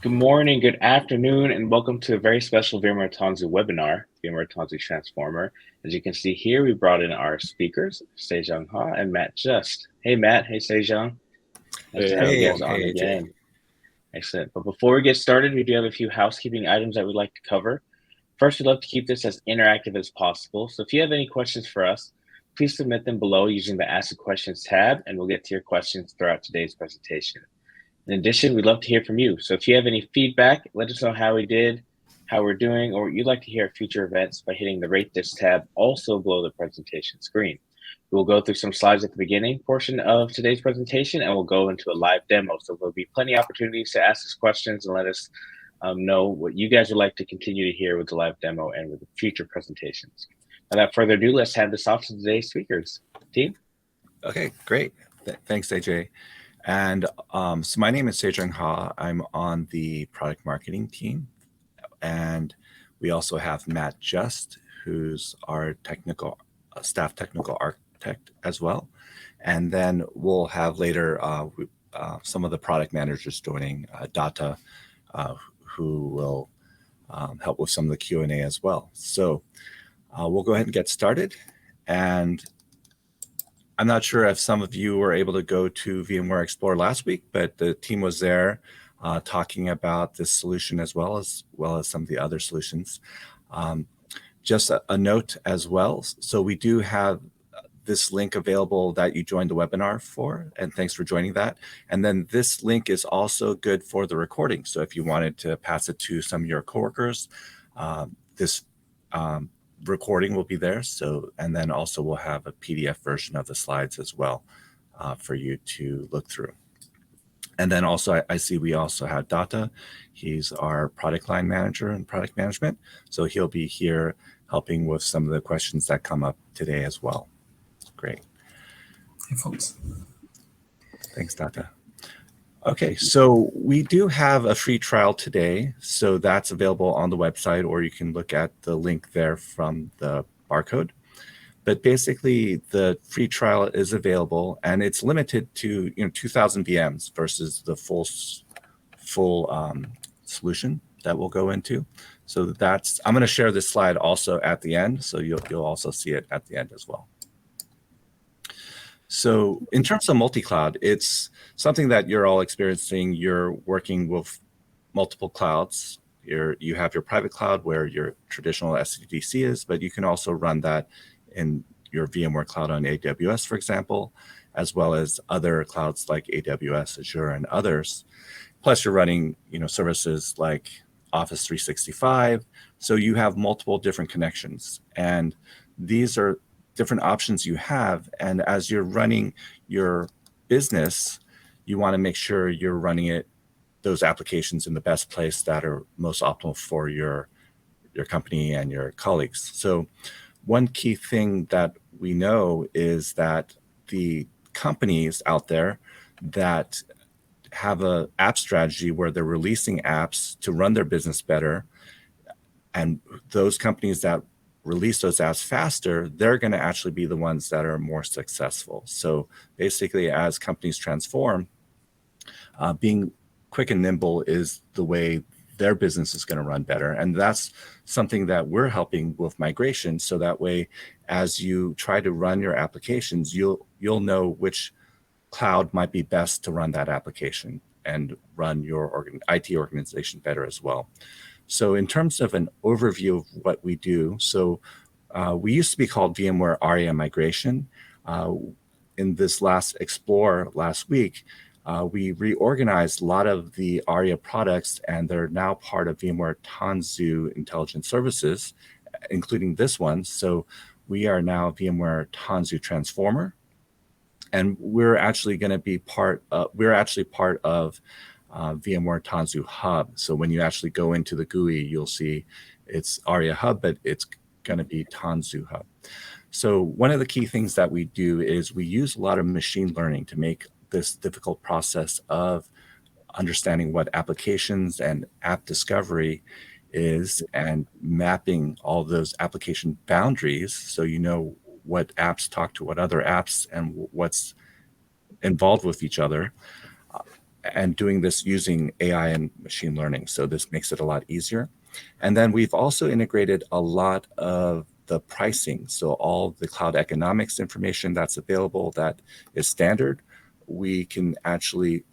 Good morning, good afternoon, and welcome to a very special VMware Tanzu webinar, VMware Tanzu Transformer. As you can see here, we brought in our speakers, Sejong Ha and Matt Just. Hey, Matt. Hey, Sejong. Nice to have you Hey, guys on hey, AJ. again. Excellent. But before we get started, we do have a few housekeeping items that we'd like to cover. First, we'd love to keep this as interactive as possible. So if you have any questions for us, please submit them below using the Ask the Questions tab, and we'll get to your questions throughout today's presentation. In addition, we'd love to hear from you. So if you have any feedback, let us know how we did, how we're doing, or what you'd like to hear at future events by hitting the Rate This tab also below the presentation screen. We'll go through some slides at the beginning portion of today's presentation, and we'll go into a live demo. So there'll be plenty of opportunities to ask us questions and let us know what you guys would like to continue to hear with the live demo and with the future presentations. Without further ado, let's hand this off to today's speakers. Team? Okay, great. Thanks, AJ. And so my name is Sejong Ha. I'm on the product marketing team. And we also have Matt Just, who's our staff technical architect as well. And then we'll have later some of the product managers joining, Data, who will help with some of the Q&A as well. So we'll go ahead and get started. And I'm not sure if some of you were able to go to VMware Explore last week, but the team was there talking about this solution as well as some of the other solutions. Just a note as well. So we do have this link available that you joined the webinar for, and thanks for joining that. And then this link is also good for the recording. So if you wanted to pass it to some of your coworkers, this recording will be there. So, and then also we'll have a PDF version of the slides as well for you to look through. And then also I see we also have Data. He's our product line manager and product management. So he'll be here helping with some of the questions that come up today as well. Great. Hey, folks. Thanks, Data. Okay, so we do have a free trial today, so that's available on the website, or you can look at the link there from the barcode. But basically, the free trial is available, and it's limited to 2,000 VMs versus the full solution that we'll go into. So that's I'm going to share this slide also at the end, so you'll also see it at the end as well. So in terms of multi-cloud, it's something that you're all experiencing. You're working with multiple clouds. You have your private cloud where your traditional SCDC is, but you can also run that in your VMware cloud on AWS, for example, as well as other clouds like AWS, Azure, and others. Plus, you're running services like Office 365. So you have multiple different connections, and these are different options you have. And as you're running your business, you want to make sure you're running those applications in the best place that are most optimal for your company and your colleagues. So one key thing that we know is that the companies out there that have an app strategy where they're releasing apps to run their business better, and those companies that release those apps faster, they're going to actually be the ones that are more successful. So basically, as companies transform, being quick and nimble is the way their business is going to run better. And that's something that we're helping with migration. So that way, as you try to run your applications, you'll know which cloud might be best to run that application and run your IT organization better as well. So in terms of an overview of what we do, so we used to be called VMware Aria Migration. In this last Explore last week, we reorganized a lot of the Aria products, and they're now part of VMware Tanzu Intelligent Services, including this one. So we are now VMware Tanzu Transformer, and we're actually going to be part of VMware Tanzu Hub. So when you actually go into the GUI, you'll see it's Aria Hub, but it's going to be Tanzu Hub. So one of the key things that we do is we use a lot of machine learning to make this difficult process of understanding what applications and app discovery is and mapping all those application boundaries so you know what apps talk to what other apps and what's involved with each other. and doing this using AI and machine learning. So this makes it a lot easier. And then we've also integrated a lot of the pricing. So all the cloud economics information that's available that is standard, we can actually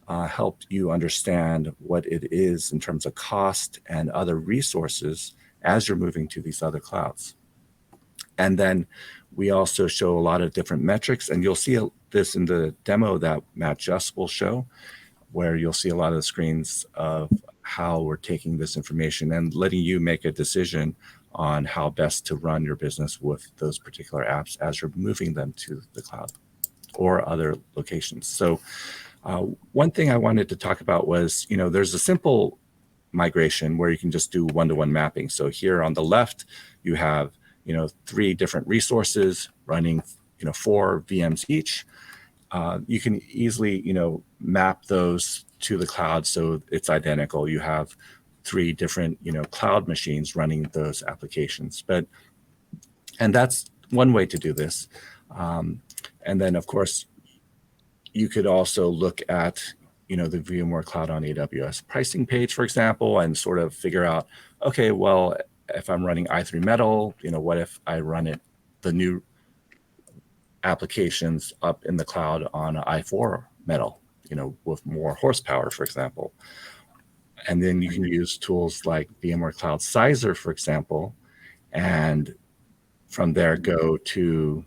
help you understand what it is in terms of cost and other resources as you're moving to these other clouds. And then we also show a lot of different metrics, and you'll see this in the demo that Matt Just will show, where you'll see a lot of the screens of how we're taking this information and letting you make a decision on how best to run your business with those particular apps as you're moving them to the cloud or other locations. So one thing I wanted to talk about was, there's a simple migration where you can just do one-to-one mapping. So here on the left, you have, 3 different resources running, 4 VMs each. You can easily, map those to the cloud so it's identical. You have 3 different, cloud machines running those applications. And that's one way to do this. And then, of course, you could also look at, the VMware Cloud on AWS pricing page, for example, and sort of figure out, okay, well, if I'm running i3 Metal, what if I run the new applications up in the cloud on i4 Metal, with more horsepower, for example. And then you can use tools like VMware Cloud Sizer, for example, and from there go to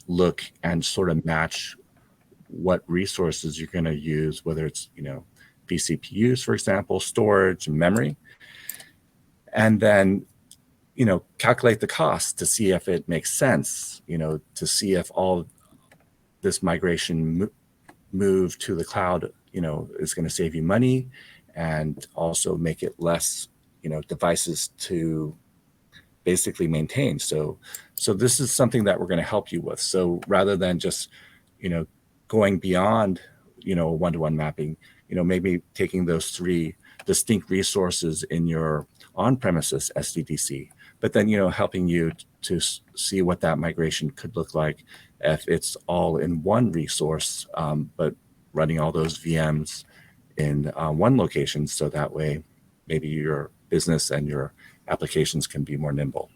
look and sort of match what resources you're going to use, whether it's, vCPUs, for example, storage and memory, and then, calculate the cost to see if it makes sense, to see if all this migration move to the cloud, is going to save you money and also make it less, devices to basically maintain. So this is something that we're going to help you with. So rather than just, going beyond, one-to-one mapping, maybe taking those 3 distinct resources in your on-premises SDDC, but then, helping you to see what that migration could look like if it's all in one resource, but running all those VMs in one location. So that way, maybe your business and your applications can be more nimble.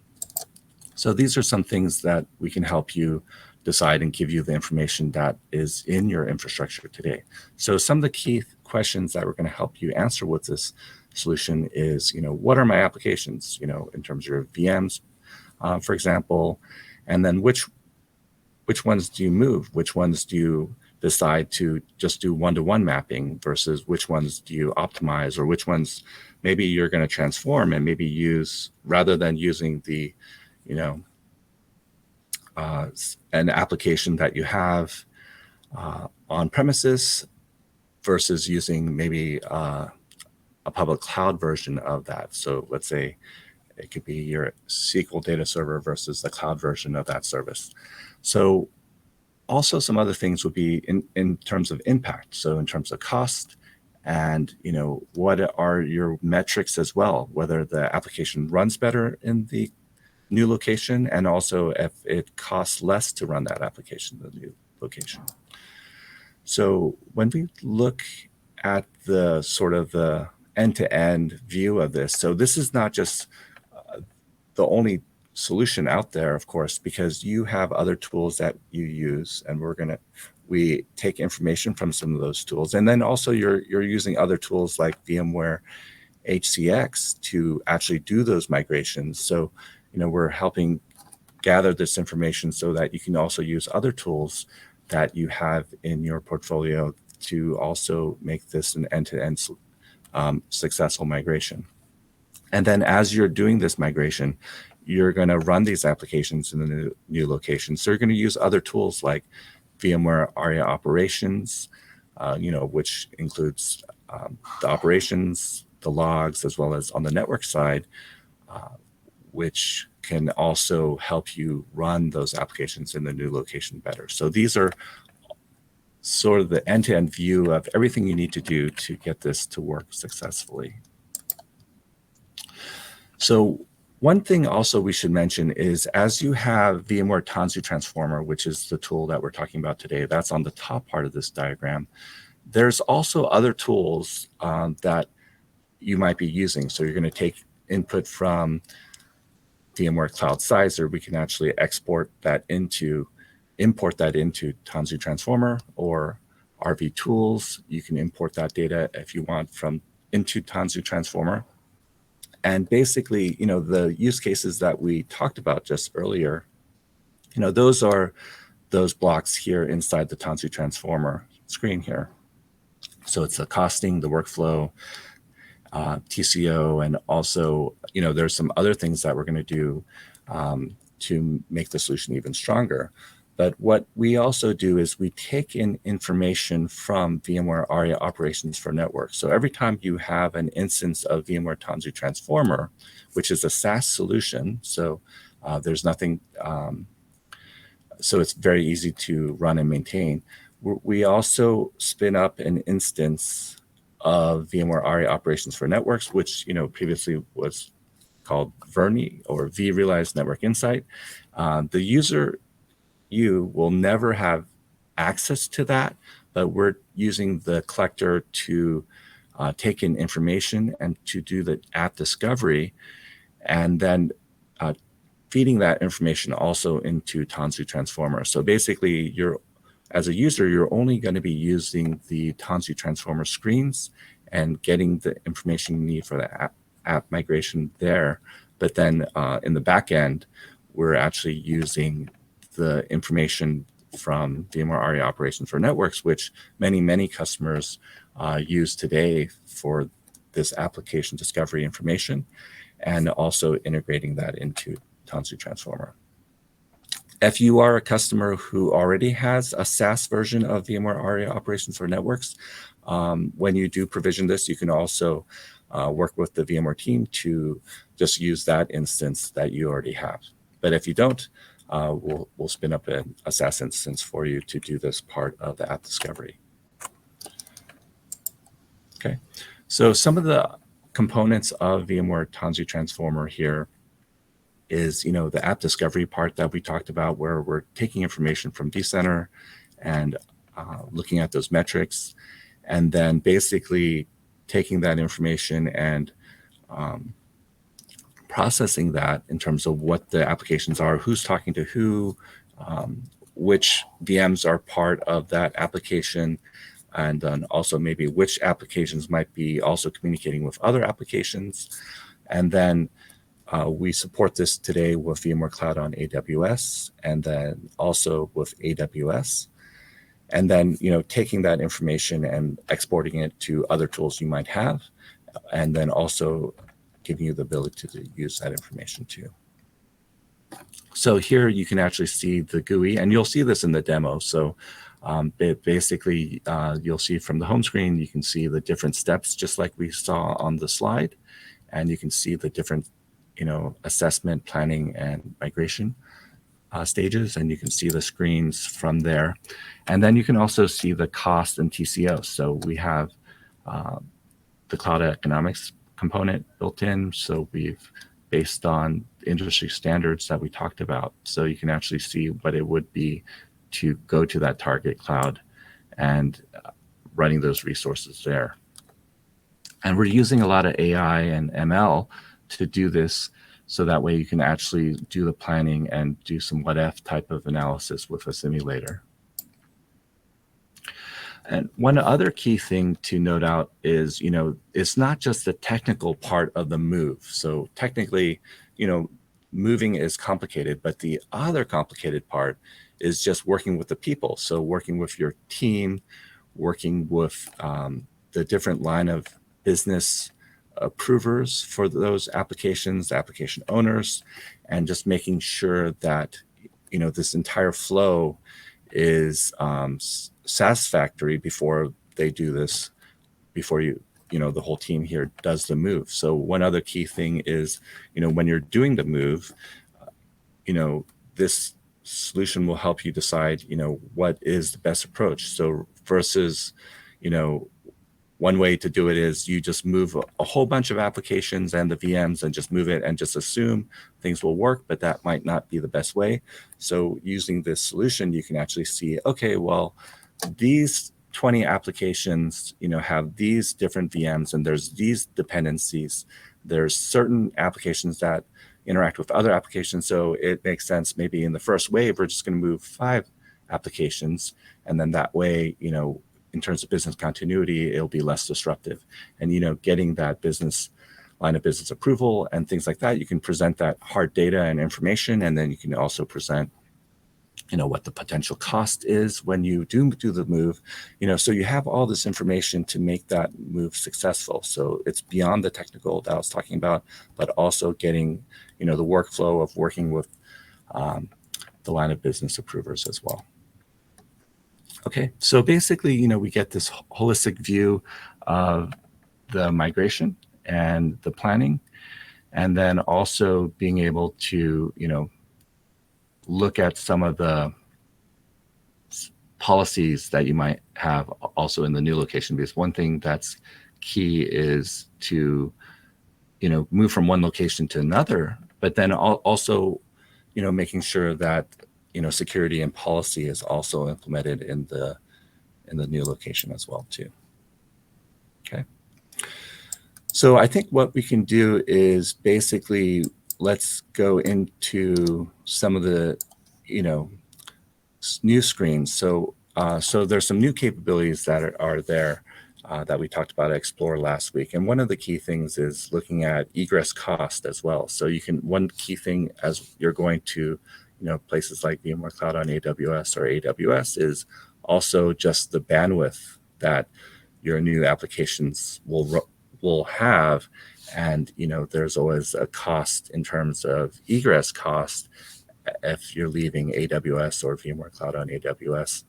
So these are some things that we can help you decide and give you the information that is in your infrastructure today. So some of the key questions that we're going to help you answer with this solution is, what are my applications, in terms of your VMs, for example, and then which ones do you move? Which ones do you decide to just do one-to-one mapping versus which ones do you optimize, or which ones maybe you're going to transform and maybe use, rather than using the, an application that you have on premises versus using maybe a public cloud version of that. So let's say it could be your SQL data server versus the cloud version of that service. So also some other things would be in terms of impact. So in terms of cost and, what are your metrics as well, whether the application runs better in the new location, and also if it costs less to run that application in the new location. So when we look at the sort of the end-to-end view of this, so this is not just the only solution out there, of course, because you have other tools that you use, and we take information from some of those tools. And then also you're using other tools like VMware HCX to actually do those migrations. So, we're helping gather this information so that you can also use other tools that you have in your portfolio to also make this an end-to-end successful migration. And then as you're doing this migration, you're going to run these applications in the new location. So you're going to use other tools like VMware Aria operations, which includes the operations, the logs, as well as on the network side, which can also help you run those applications in the new location better. So these are sort of the end-to-end view of everything you need to do to get this to work successfully. So one thing also we should mention is, as you have VMware Tanzu Transformer, which is the tool that we're talking about today, that's on the top part of this diagram, there's also other tools that you might be using. So you're going to take input from VMware Cloud Sizer. We can actually import that into Tanzu Transformer or RV Tools. You can import that data if you want into Tanzu Transformer. And basically, the use cases that we talked about just earlier, those are those blocks here inside the Tanzu Transformer screen here. So it's the costing, the workflow, TCO, and also, there's some other things that we're going to do to make the solution even stronger. But what we also do is we take in information from VMware Aria operations for networks. So every time you have an instance of VMware Tanzu Transformer, which is a SaaS solution, so there's nothing, so it's very easy to run and maintain. We also spin up an instance of VMware Aria operations for networks, which previously was called VRNI or vRealize Network Insight. The user will never have access to that, but we're using the collector to take in information and to do the app discovery, and then feeding that information also into Tanzu Transformer. So basically, as a user, you're only going to be using the Tanzu Transformer screens and getting the information you need for the app migration there. But then in the back end, we're actually using the information from VMware Aria operations for networks, which many customers use today for this application discovery information, and also integrating that into Tanzu Transformer. If you are a customer who already has a SaaS version of VMware Aria operations for networks, when you do provision this, you can also work with the VMware team to just use that instance that you already have. But if you don't, we'll spin up a SaaS instance for you to do this part of the app discovery. Okay, so some of the components of VMware Tanzu Transformer here is, the app discovery part that we talked about, where we're taking information from vCenter and looking at those metrics, and then basically taking that information and processing that in terms of what the applications are, who's talking to who, which VMs are part of that application, and then also maybe which applications might be also communicating with other applications. And then we support this today with VMware Cloud on AWS, and then also with AWS. And then, taking that information and exporting it to other tools you might have, and then also giving you the ability to use that information too. So here you can actually see the GUI, and you'll see this in the demo. So basically, you'll see from the home screen, you can see the different steps, just like we saw on the slide, and you can see the different assessment, planning, and migration stages, and you can see the screens from there. And then you can also see the cost and TCO. So we have the cloud economics component built in. So we've based on industry standards that we talked about. So you can actually see what it would be to go to that target cloud and running those resources there. And we're using a lot of AI and ML to do this, so that way you can actually do the planning and do some what if type of analysis with a simulator. And one other key thing to note out is, it's not just the technical part of the move. So technically, moving is complicated, but the other complicated part is just working with the people. So working with your team, working with the different line of business approvers for those applications, application owners, and just making sure that this entire flow is satisfactory before they do this, before the whole team here does the move. So one other key thing is, when you're doing the move, this solution will help you decide, what is the best approach. So versus, one way to do it is you just move a whole bunch of applications and the VMs and just move it and just assume things will work, but that might not be the best way. So using this solution, you can actually see, okay, well, these 20 applications, have these different VMs and there's these dependencies. There's certain applications that interact with other applications. So it makes sense maybe in the first wave, we're just going to move 5 applications. And then that way, in terms of business continuity, it'll be less disruptive. And, getting that line of business approval and things like that, you can present that hard data and information. And then you can also present what the potential cost is when you do the move, so you have all this information to make that move successful. So it's beyond the technical that I was talking about, but also getting, the workflow of working with the line of business approvers as well. Okay, so basically, we get this holistic view of the migration and the planning, and then also being able to, look at some of the policies that you might have also in the new location, because one thing that's key is to move from one location to another, but then also making sure that security and policy is also implemented in the new location as well too. Okay, so I think what we can do is basically let's go into some of the new screens. So there's some new capabilities that are there that we talked about at Explore last week. And one of the key things is looking at egress cost as well. So one key thing as you're going to places like VMware Cloud on AWS or AWS is also just the bandwidth that your new applications will have. And there's always a cost in terms of egress cost if you're leaving AWS or VMware Cloud on AWS,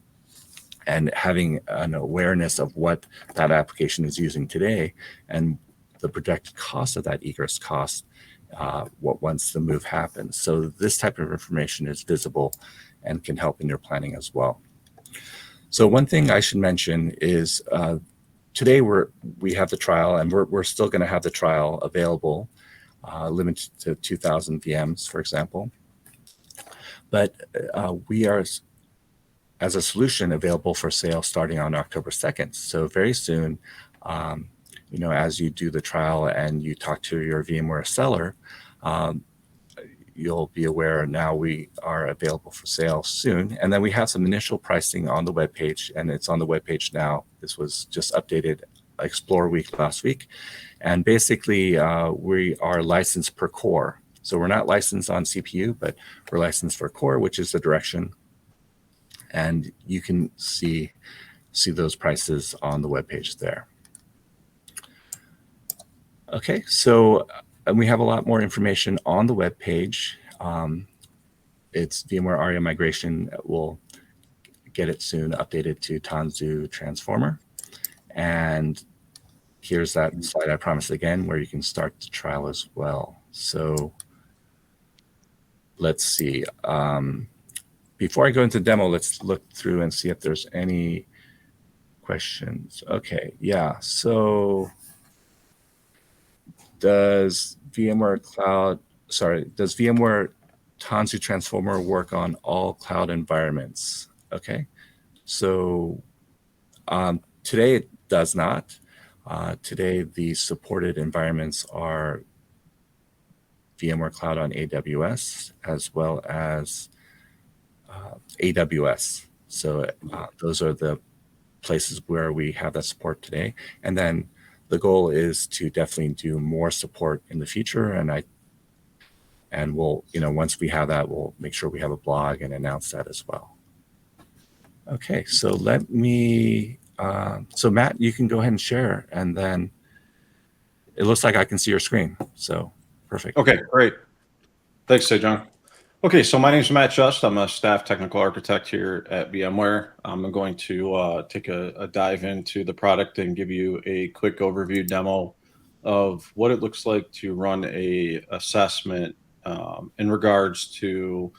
and having an awareness of what that application is using today and the projected cost of that egress cost once the move happens. So this type of information is visible and can help in your planning as well. So one thing I should mention is today we have the trial, and we're still going to have the trial available, limited to 2,000 VMs, for example. But we are, as a solution, available for sale starting on October 2nd. So very soon, as you do the trial and you talk to your VMware seller, you'll be aware now we are available for sale soon. And then we have some initial pricing on the webpage, and it's on the webpage now. This was just updated Explore Week last week. And basically, we are licensed per core. So we're not licensed on CPU, but we're licensed for core, which is the direction. And you can see those prices on the webpage there. Okay, so and we have a lot more information on the webpage. It's VMware Aria migration. We'll get it soon updated to Tanzu Transformer. And here's that slide I promised again, where you can start the trial as well. So let's see. Before I go into demo, let's look through and see if there's any questions. Okay, yeah. So does VMware Tanzu Transformer work on all cloud environments? Okay, so today it does not. Today the supported environments are VMware Cloud on AWS as well as AWS. So those are the places where we have that support today. And then the goal is to definitely do more support in the future. And we'll, once we have that, we'll make sure we have a blog and announce that as well. Okay, so let me, so Matt, you can go ahead and share, and then it looks like I can see your screen. So perfect. Okay, great. Thanks, John. Okay, so my name is Matt Just. I'm a staff technical architect here at VMware. I'm going to take a dive into the product and give you a quick overview demo of what it looks like to run a assessment in regards to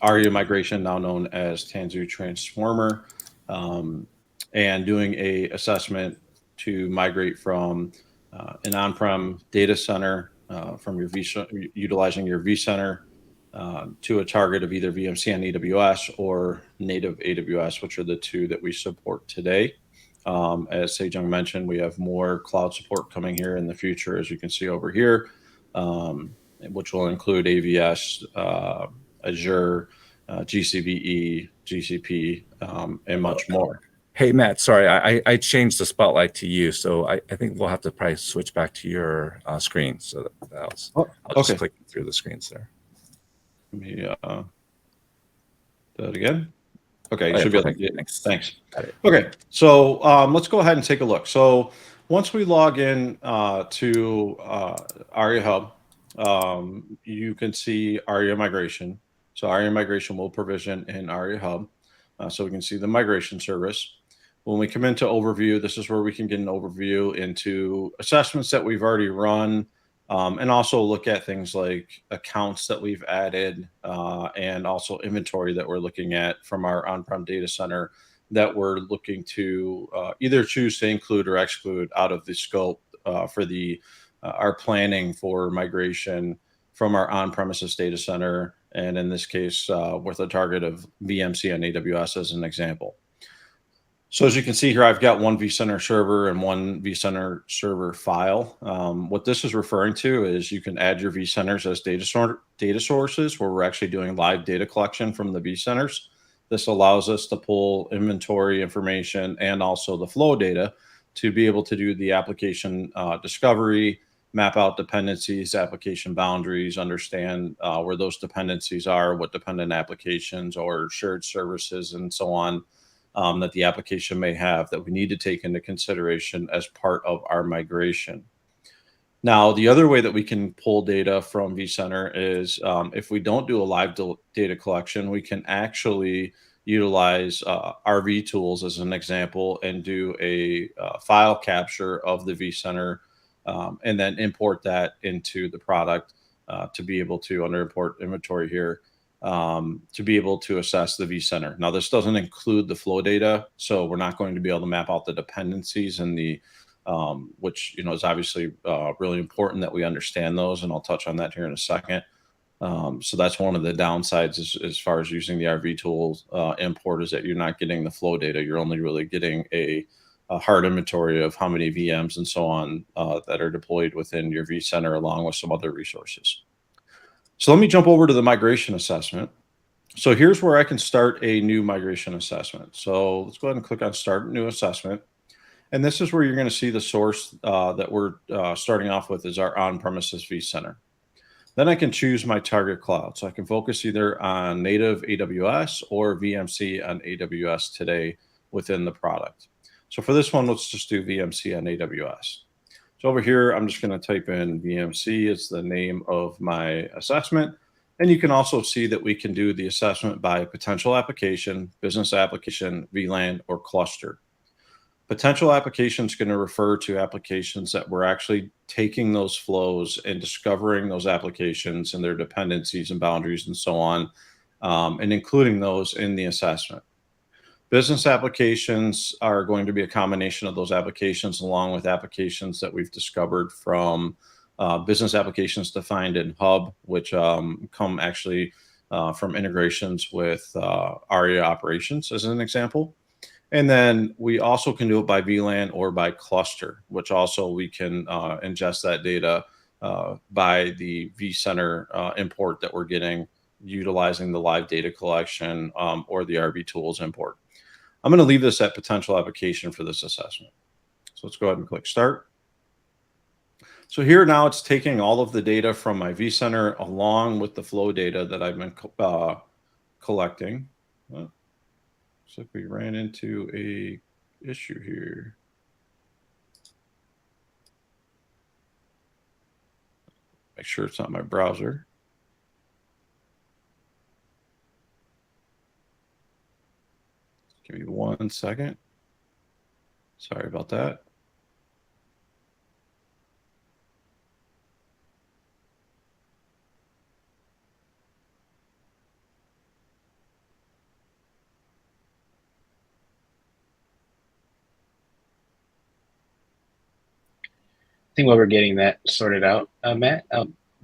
Aria migration, now known as Tanzu Transformer, and doing a assessment to migrate from an on-prem data center from your utilizing your vCenter to a target of either VMC on AWS or native AWS, which are the two that we support today. As Sejong mentioned, we have more cloud support coming here in the future, as you can see over here, which will include AVS, Azure, GCVE, GCP, and much more. Hey, Matt, sorry, I changed the spotlight to you, so I think we'll have to probably switch back to your screen. So that was, I'll just click through the screens there. Let me do that again. Okay, you should be able to get it. Thanks. Got it. Okay, so let's go ahead and take a look. So once we log in to Aria Hub, you can see Aria migration. So Aria migration will provision in Aria Hub. So we can see the migration service. When we come into overview, this is where we can get an overview into assessments that we've already run, and also look at things like accounts that we've added, and also inventory that we're looking at from our on-prem data center that we're looking to either choose to include or exclude out of the scope for our planning for migration from our on-premises data center, and in this case, with a target of VMC on AWS as an example. So as you can see here, I've got one vCenter server and one vCenter server file. What this is referring to is you can add your vCenters as data sources where we're actually doing live data collection from the vCenters. This allows us to pull inventory information and also the flow data to be able to do the application discovery, map out dependencies, application boundaries, understand where those dependencies are, what dependent applications or shared services and so on that the application may have that we need to take into consideration as part of our migration. Now, the other way that we can pull data from vCenter is if we don't do a live data collection, we can actually utilize RV tools as an example and do a file capture of the vCenter and then import that into the product to be able to, under import inventory here, to be able to assess the vCenter. Now, this doesn't include the flow data, so we're not going to be able to map out the dependencies and the which is obviously really important that we understand those, and I'll touch on that here in a second. So that's one of the downsides as far as using the RV tools import is that you're not getting the flow data. You're only really getting a hard inventory of how many VMs and so on that are deployed within your vCenter along with some other resources. So let me jump over to the migration assessment. So here's where I can start a new migration assessment. So let's go ahead and click on Start New Assessment. And this is where you're going to see the source that we're starting off with is our on-premises vCenter. Then I can choose my target cloud. So I can focus either on native AWS or VMC on AWS today within the product. So for this one, let's just do VMC on AWS. So over here, I'm just going to type in VMC as the name of my assessment. And you can also see that we can do the assessment by potential application, business application, VLAN, or cluster. Potential application is going to refer to applications that we're actually taking those flows and discovering those applications and their dependencies and boundaries and so on, and including those in the assessment. Business applications are going to be a combination of those applications along with applications that we've discovered from business applications defined in Hub, which come actually from integrations with Aria operations as an example. And then we also can do it by VLAN or by cluster, which also we can ingest that data by the vCenter import that we're getting utilizing the live data collection or the RV tools import. I'm going to leave this at potential application for this assessment. So let's go ahead and click Start. So here now it's taking all of the data from my vCenter along with the flow data that I've been collecting. Looks like we ran into a issue here. Make sure it's not my browser. Give me 1 second. Sorry about that. I think while we're getting that sorted out, Matt,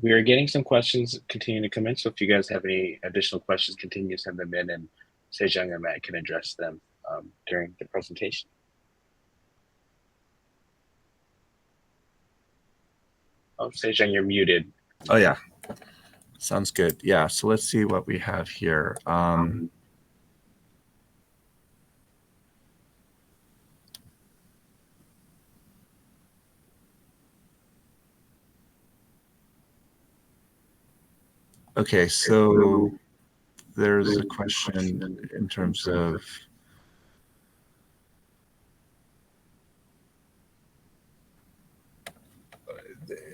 We are getting some questions continuing to come in. So if you guys have any additional questions, continue to send them in, and Sejong or Matt can address them during the presentation. Oh, Sejong, you're muted. Oh, yeah. Sounds good. Yeah. So let's see what we have here. Okay, so there's a question in terms of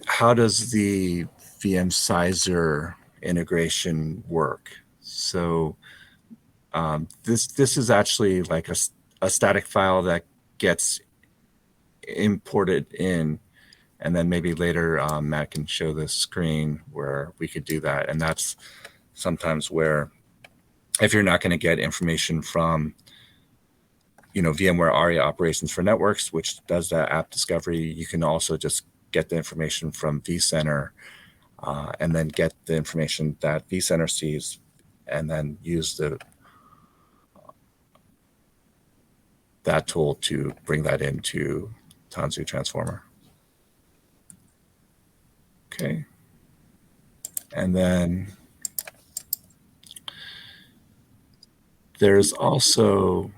how does the VM Sizer integration work? So this is actually like a static file that gets imported in, and then maybe later Matt can show the screen where we could do that. And that's sometimes where, if you're not going to get information from VMware Aria operations for networks, which does that app discovery, you can also just get the information from vCenter and then get the information that vCenter sees and then use that tool to bring that into Tanzu Transformer. Okay. And then there's also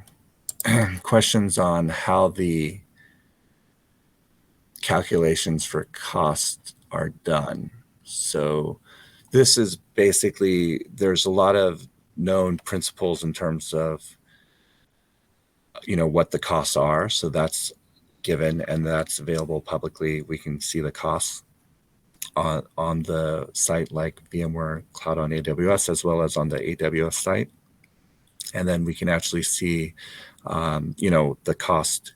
questions on how the calculations for cost are done. So this is basically, there's a lot of known principles in terms of what the costs are. So that's given, and that's available publicly. We can see the costs on the site like VMware Cloud on AWS, as well as on the AWS site. And then we can actually see, the cost,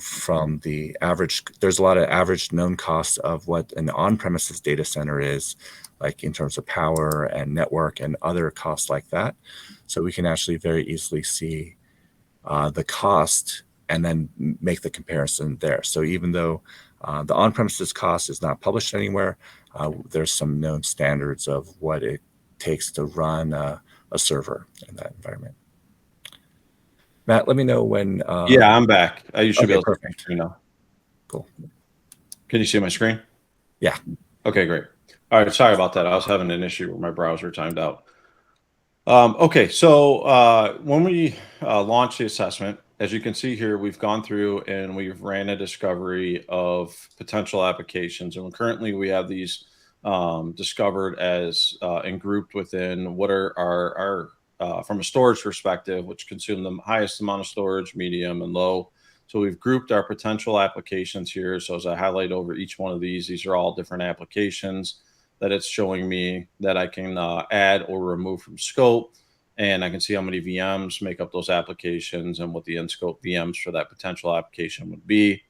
from the average. There's a lot of average known costs of what an on-premises data center is, like in terms of power and network and other costs like that. So we can actually very easily see the cost and then make the comparison there. So even though the on-premises cost is not published anywhere, there's some known standards of what it takes to run a server in that environment. Matt, let me know when. Yeah, I'm back. You should Okay, be able perfect. to. Cool. Can you see my screen? Yeah. Okay, great. All right. Sorry about that. I was having an issue where my browser timed out. Okay, so when we launched the assessment, as you can see here, we've gone through and we've ran a discovery of potential applications. And currently we have these discovered as and grouped within what are our from a storage perspective, which consume the highest amount of storage, medium, and low. So we've grouped our potential applications here. So as I highlight over each one of these are all different applications that it's showing me that I can add or remove from scope. And I can see how many VMs make up those applications and what the in-scope VMs for that potential application would be.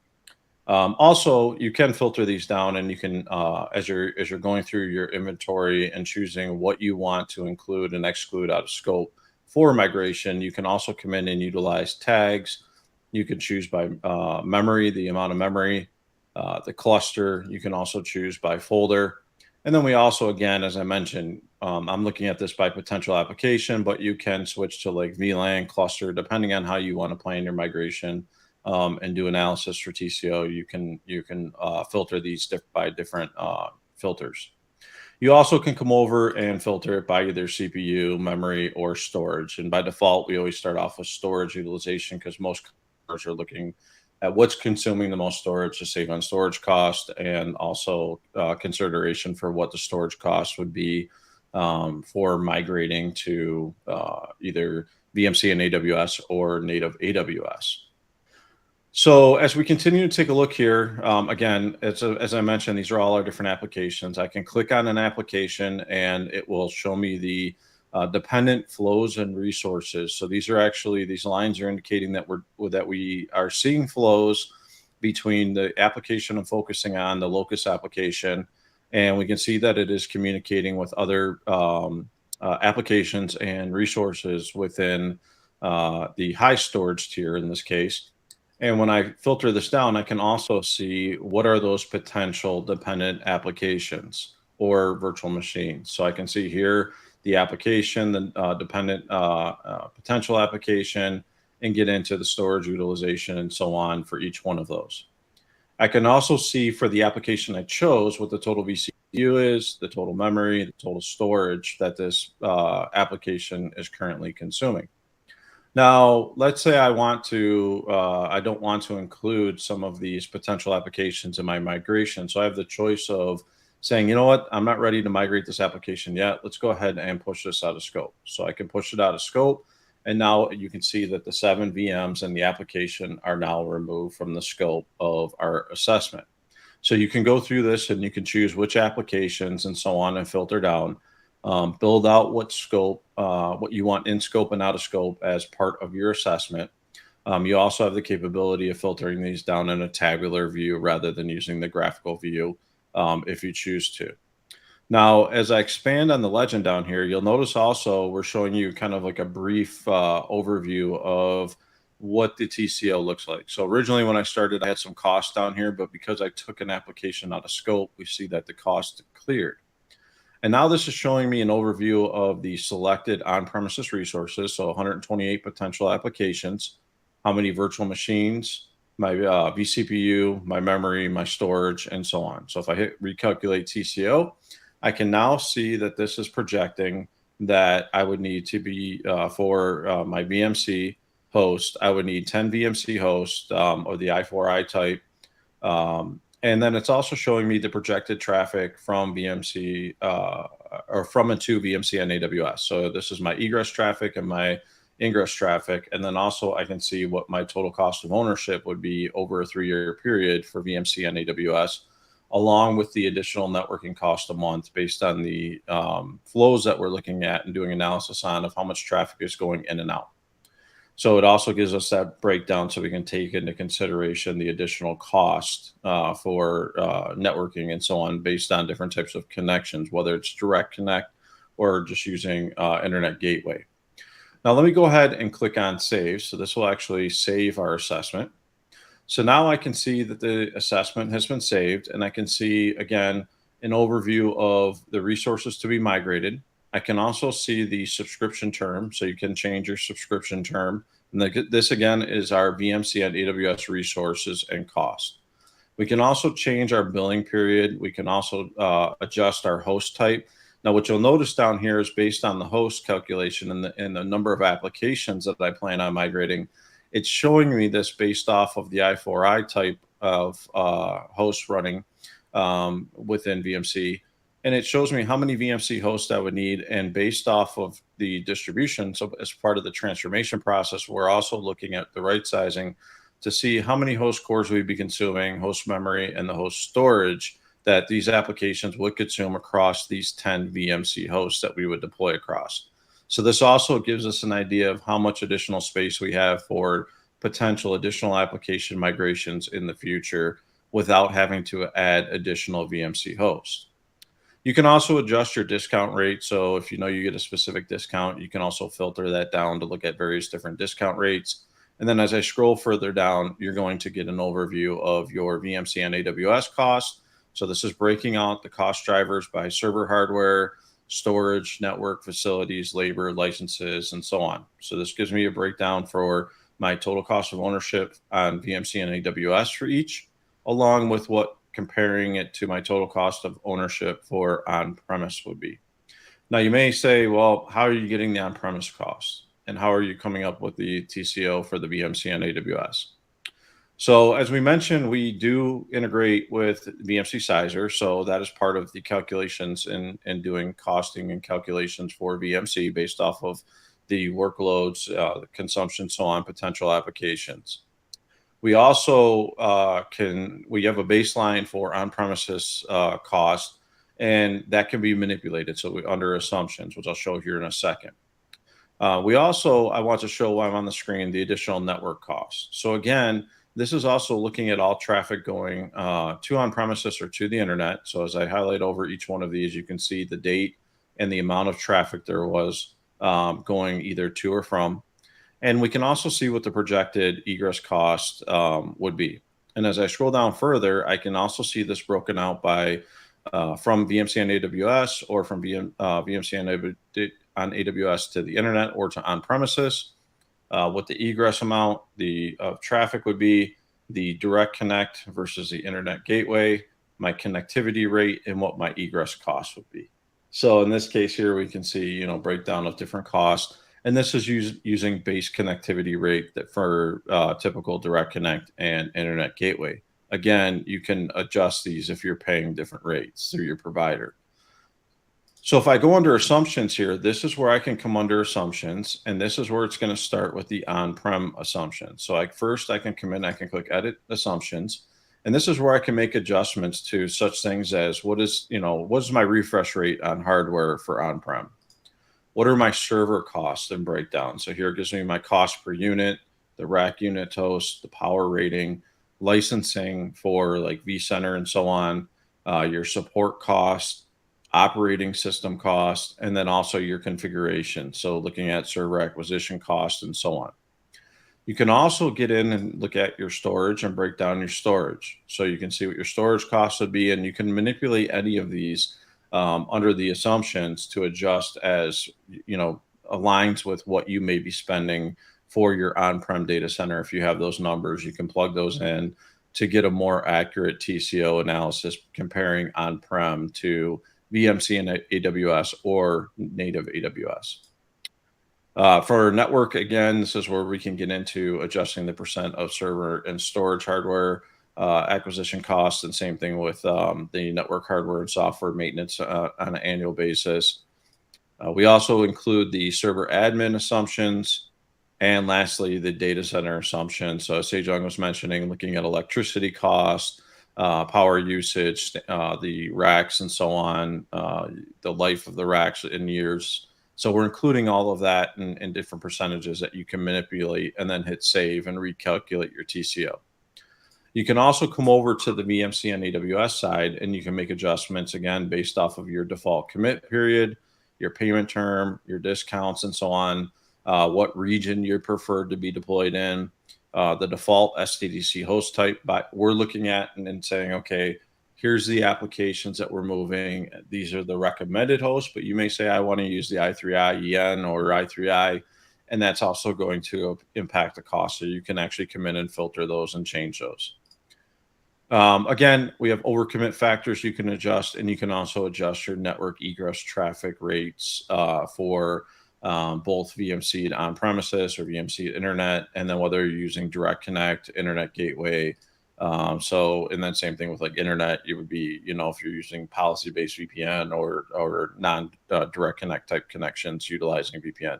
Also, you can filter these down, and you can, as you're going through your inventory and choosing what you want to include and exclude out of scope for migration, you can also come in and utilize tags. You can choose by memory, the amount of memory, the cluster. You can also choose by folder. And then we also, again, as I mentioned, I'm looking at this by potential application, but you can switch to like VLAN cluster, depending on how you want to plan your migration and do analysis for TCO. You can filter these by different filters. You also can come over and filter it by either CPU, memory, or storage. And by default, we always start off with storage utilization because most customers are looking at what's consuming the most storage to save on storage cost, and also consideration for what the storage cost would be for migrating to either VMC and AWS or native AWS. So as we continue to take a look here, again, as I mentioned, these are all our different applications. I can click on an application and it will show me the dependent flows and resources. So these lines are indicating that we are seeing flows between the application I'm focusing on, the locus application, and we can see that it is communicating with other applications and resources within the high storage tier in this case. And when I filter this down, I can also see what are those potential dependent applications or virtual machines. So I can see here the application, the dependent potential application, and get into the storage utilization and so on for each one of those. I can also see for the application I chose what the total VCU is, the total memory, the total storage that this application is currently consuming. Now, let's say I don't want to include some of these potential applications in my migration. So I have the choice of saying, you know what, I'm not ready to migrate this application yet. Let's go ahead and push this out of scope. So I can push it out of scope. And now you can see that the 7 VMs in the application are now removed from the scope of our assessment. So you can go through this and you can choose which applications and so on and filter down, build out what scope, what you want in scope and out of scope as part of your assessment. You also have the capability of filtering these down in a tabular view rather than using the graphical view if you choose to. Now, as I expand on the legend down here, you'll notice also we're showing you kind of like a brief overview of what the TCO looks like. So originally when I started, I had some costs down here, but because I took an application out of scope, we see that the cost cleared. And now this is showing me an overview of the selected on-premises resources. So 128 potential applications, how many virtual machines, my vCPU, my memory, my storage, and so on. So if I hit recalculate TCO, I can now see that this is projecting that I would need to be for my VMC host, I would need 10 VMC hosts or the i4i type. And then it's also showing me the projected traffic from VMC or from and to VMC on AWS. So this is my egress traffic and my ingress traffic. And then also I can see what my total cost of ownership would be over a 3-year period for VMC on AWS, along with the additional networking cost a month based on the flows that we're looking at and doing analysis on of how much traffic is going in and out. So it also gives us that breakdown so we can take into consideration the additional cost for networking and so on based on different types of connections, whether it's direct connect or just using internet gateway. Now let me go ahead and click on save. So this will actually save our assessment. So now I can see that the assessment has been saved, and I can see again an overview of the resources to be migrated. I can also see the subscription term, so you can change your subscription term. And this again is our VMC and AWS resources and cost. We can also change our billing period. We can also adjust our host type. Now, what you'll notice down here is based on the host calculation and the number of applications that I plan on migrating, it's showing me this based off of the i4i type of host running within VMC. And it shows me how many VMC hosts I would need. And based off of the distribution, so as part of the transformation process, we're also looking at the right sizing to see how many host cores we'd be consuming, host memory, and the host storage that these applications would consume across these 10 VMC hosts that we would deploy across. So this also gives us an idea of how much additional space we have for potential additional application migrations in the future without having to add additional VMC hosts. You can also adjust your discount rate. So if you know you get a specific discount, you can also filter that down to look at various different discount rates. And then as I scroll further down, you're going to get an overview of your VMC and AWS costs. So this is breaking out the cost drivers by server hardware, storage, network, facilities, labor, licenses, and so on. So this gives me a breakdown for my total cost of ownership on VMC and AWS for each, along with what comparing it to my total cost of ownership for on-premise would be. Now you may say, well, how are you getting the on-premise costs? And how are you coming up with the TCO for the VMC and AWS? So as we mentioned, we do integrate with VMC Sizer. So that is part of the calculations and doing costing and calculations for VMC based off of the workloads, the consumption, so on, potential applications. We also we have a baseline for on-premises cost, and that can be manipulated. So under assumptions, which I'll show here in a second. I want to show while I'm on the screen, the additional network costs. So again, this is also looking at all traffic going to on-premises or to the internet. So as I highlight over each one of these, you can see the date and the amount of traffic there was going either to or from. And we can also see what the projected egress cost would be. And as I scroll down further, I can also see this broken out by from VMC on AWS or from VMC on AWS to the internet or to on-premises, what the egress amount, the traffic would be, the direct connect versus the internet gateway, my connectivity rate, and what my egress cost would be. So in this case here, we can see, breakdown of different costs. And this is using base connectivity rate that for typical direct connect and internet gateway. Again, you can adjust these if you're paying different rates through your provider. So if I go under assumptions here, this is where I can come under assumptions, and this is where it's going to start with the on-prem assumption. So first I can come in, I can click edit assumptions, and this is where I can make adjustments to such things as what is my refresh rate on hardware for on-prem? What are my server costs and breakdown? So here it gives me my cost per unit, the rack unit host, the power rating, licensing for like vCenter and so on, your support cost, operating system cost, and then also your configuration. So looking at server acquisition cost and so on. You can also get in and look at your storage and break down your storage. So you can see what your storage costs would be, and you can manipulate any of these under the assumptions to adjust as aligns with what you may be spending for your on-prem data center. If you have those numbers, you can plug those in to get a more accurate TCO analysis comparing on-prem to VMC and AWS or native AWS. For network, again, this is where we can get into adjusting the percent of server and storage hardware acquisition costs, and same thing with the network hardware and software maintenance on an annual basis. We also include the server admin assumptions, and lastly, the data center assumptions. So as Sejong was mentioning, looking at electricity costs, power usage, the racks and so on, the life of the racks in years. So we're including all of that in different percentages that you can manipulate and then hit save and recalculate your TCO. You can also come over to the VMC and AWS side, and you can make adjustments again based off of your default commit period, your payment term, your discounts, and so on, what region you prefer to be deployed in, the default SDDC host type. But we're looking at and saying, okay, here's the applications that we're moving. These are the recommended hosts, but you may say, I want to use the i3i EN or i3i, and that's also going to impact the cost. So you can actually come in and filter those and change those. Again, we have overcommit factors you can adjust, and you can also adjust your network egress traffic rates for both VMC on premises or VMC internet, and then whether you're using direct connect, internet gateway. And then same thing with like internet, it would be, if you're using policy-based VPN or non-direct connect type connections utilizing VPN.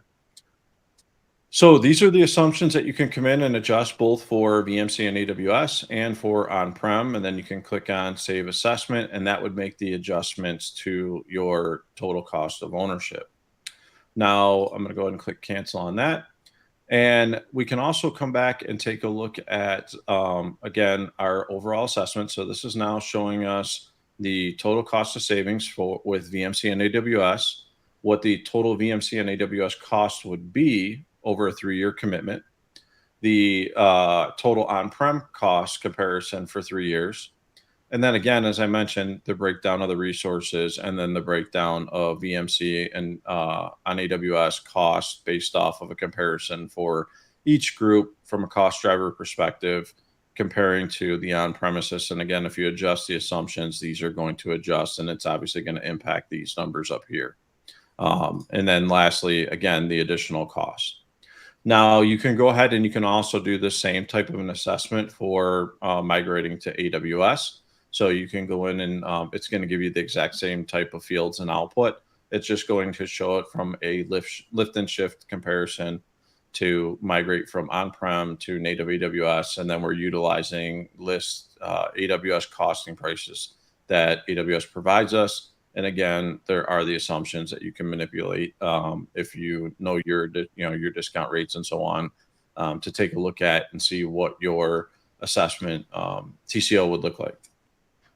So these are the assumptions that you can come in and adjust both for VMC and AWS and for on-prem, and then you can click on Save Assessment, and that would make the adjustments to your total cost of ownership. Now I'm going to go ahead and click Cancel on that. And we can also come back and take a look at, again, our overall assessment. So this is now showing us the total cost of savings with VMC and AWS, what the total VMC and AWS cost would be over a 3-year commitment, the total on-prem cost comparison for 3 years. And then again, as I mentioned, the breakdown of the resources, and then the breakdown of VMC and on AWS costs based off of a comparison for each group from a cost driver perspective, comparing to the on-premises. And again, if you adjust the assumptions, these are going to adjust, and it's obviously going to impact these numbers up here. And then lastly, again, the additional cost. Now you can go ahead and you can also do the same type of an assessment for migrating to AWS. So you can go in and it's going to give you the exact same type of fields and output. It's just going to show it from a lift and shift comparison to migrate from on-prem to native AWS. And then we're utilizing list AWS costing prices that AWS provides us. And again, there are the assumptions that you can manipulate if you know your discount rates and so on to take a look at and see what your assessment TCO would look like.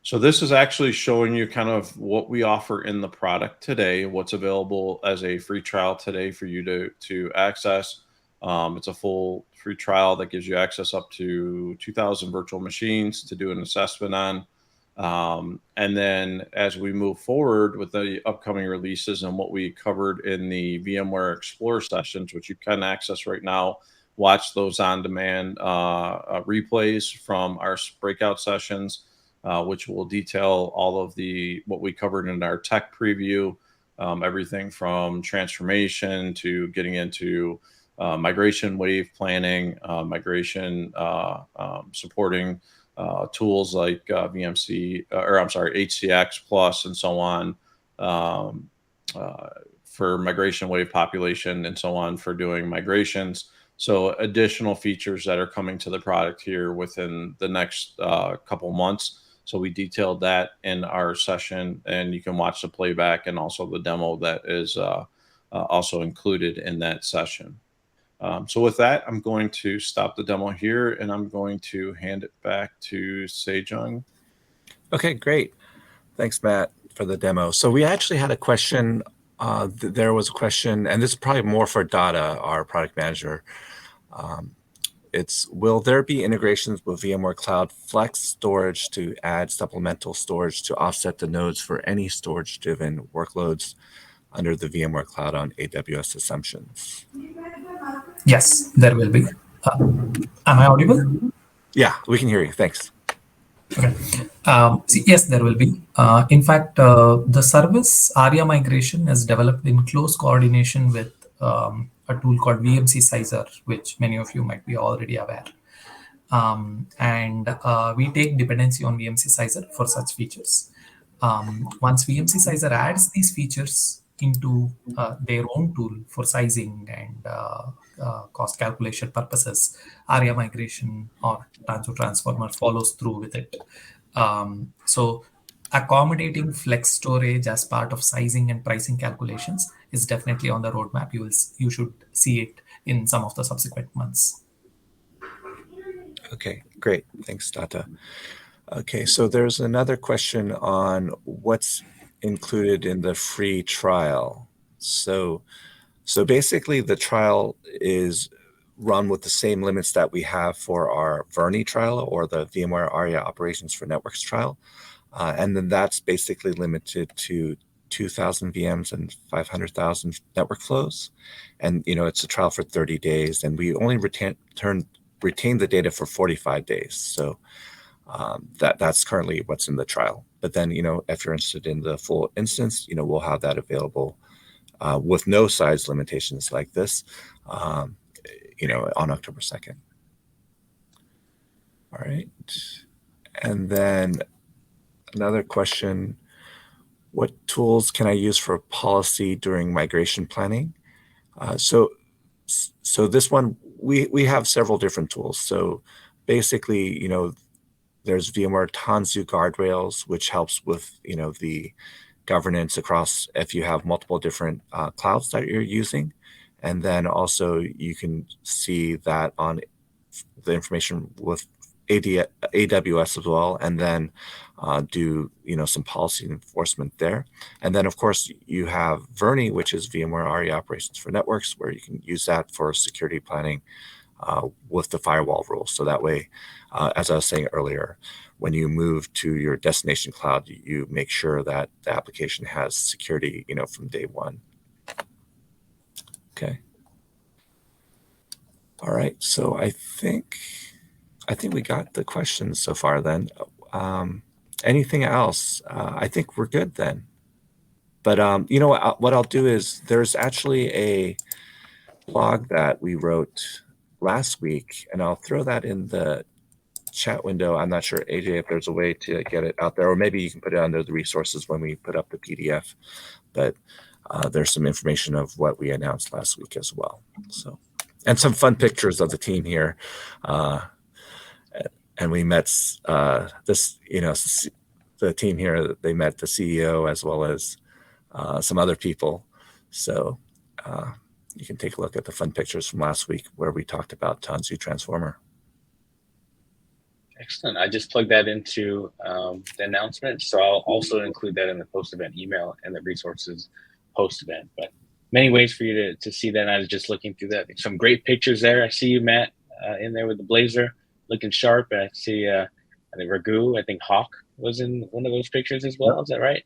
So this is actually showing you kind of what we offer in the product today, what's available as a free trial today for you to access. It's a full free trial that gives you access up to 2,000 virtual machines to do an assessment on. And then as we move forward with the upcoming releases and what we covered in the VMware Explore sessions, which you can access right now, watch those on demand replays from our breakout sessions, which will detail all of what we covered in our tech preview, everything from transformation to getting into migration wave planning, migration supporting tools like HCX Plus and so on, for migration wave population and so on for doing migrations. So additional features that are coming to the product here within the next couple months. So we detailed that in our session, and you can watch the playback and also the demo that is also included in that session. So with that, I'm going to stop the demo here, and I'm going to hand it back to Sejong. Okay, great. Thanks, Matt, for the demo. So we actually had a question. There was a question, and this is probably more for Dada, our product manager. Will there be integrations with VMware Cloud Flex storage to add supplemental storage to offset the nodes for any storage-driven workloads under the VMware Cloud on AWS assumptions? Yes, there will be. Am I audible? Yeah, we can hear you. Thanks. Okay. Yes, there will be. In fact, the service Aria migration is developed in close coordination with a tool called VMC Sizer, which many of you might be already aware. And we take dependency on VMC Sizer for such features. Once VMC Sizer adds these features into their own tool for sizing and cost calculation purposes, Aria migration or Tanzu Transformer follows through with it. So accommodating flex storage as part of sizing and pricing calculations is definitely on the roadmap. You should see it in some of the subsequent months. Okay, great. Thanks, Tata. Okay, so there's another question on what's included in the free trial. So basically, the trial is run with the same limits that we have for our Verni trial or the VMware Aria Operations for Networks trial. And then that's basically limited to 2,000 VMs and 500,000 network flows. And, it's a trial for 30 days, and we only retain the data for 45 days. So that's currently what's in the trial. But then, if you're interested in the full instance, we'll have that available with no size limitations like this, on October 2nd. All right. And then another question, what tools can I use for policy during migration planning? So this one, we have several different tools. So basically, there's VMware Tanzu guardrails, which helps with, the governance across if you have multiple different clouds that you're using. And then also you can see that on the information with AWS as well, and then do some policy enforcement there. And then of course you have Verni, which is VMware Aria Operations for Networks, where you can use that for security planning with the firewall rules. So that way, as I was saying earlier, when you move to your destination cloud, you make sure that the application has security, from day one. Okay. All right. So I think we got the questions so far then. Anything else? I think we're good then. But what I'll do is there's actually a blog that we wrote last week, and I'll throw that in the chat window. I'm not sure, AJ, if there's a way to get it out there, or maybe you can put it under the resources when we put up the PDF. But there's some information of what we announced last week as well. So, and some fun pictures of the team here. And we met the team here. They met the CEO as well as some other people. So you can take a look at the fun pictures from last week where we talked about Tanzu Transformer. Excellent. I just plugged that into the announcement, so I'll also include that in the post-event email and the resources post-event. But many ways for you to see that. And I was just looking through that. Some great pictures there. I see you, Matt, in there with the blazer, looking sharp. And I see, I think Ragu, I think Hawk was in one of those pictures as well. Is that right?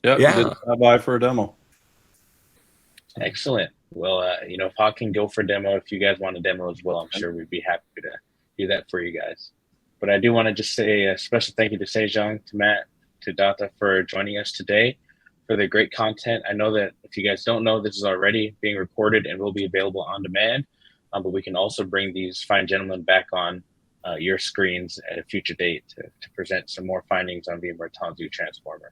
Yep, Yeah. did stop by for a demo. Excellent. Well, if Hawk can go for a demo, if you guys want a demo as well, I'm sure we'd be happy to do that for you guys. But I do want to just say a special thank you to Sejong, to Matt, to Data for joining us today for the great content. I know that if you guys don't know, this is already being recorded and will be available on demand, but we can also bring these fine gentlemen back on your screens at a future date to present some more findings on VMware Tanzu Transformer.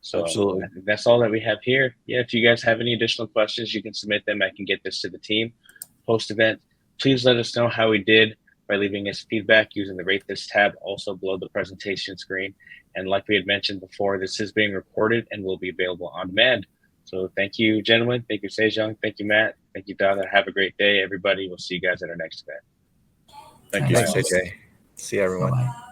So Absolutely. I think that's all that we have here. Yeah, if you guys have any additional questions, you can submit them. I can get this to the team post-event. Please let us know how we did by leaving us feedback using the Rate This tab also below the presentation screen. And like we had mentioned before, this is being recorded and will be available on demand. So thank you, gentlemen. Thank you, Sejong. Thank you, Matt. Thank you, Dada. Have a great day, everybody. We'll see you guys at our next event. Thank you. Thanks, AJ. See everyone. Bye-bye.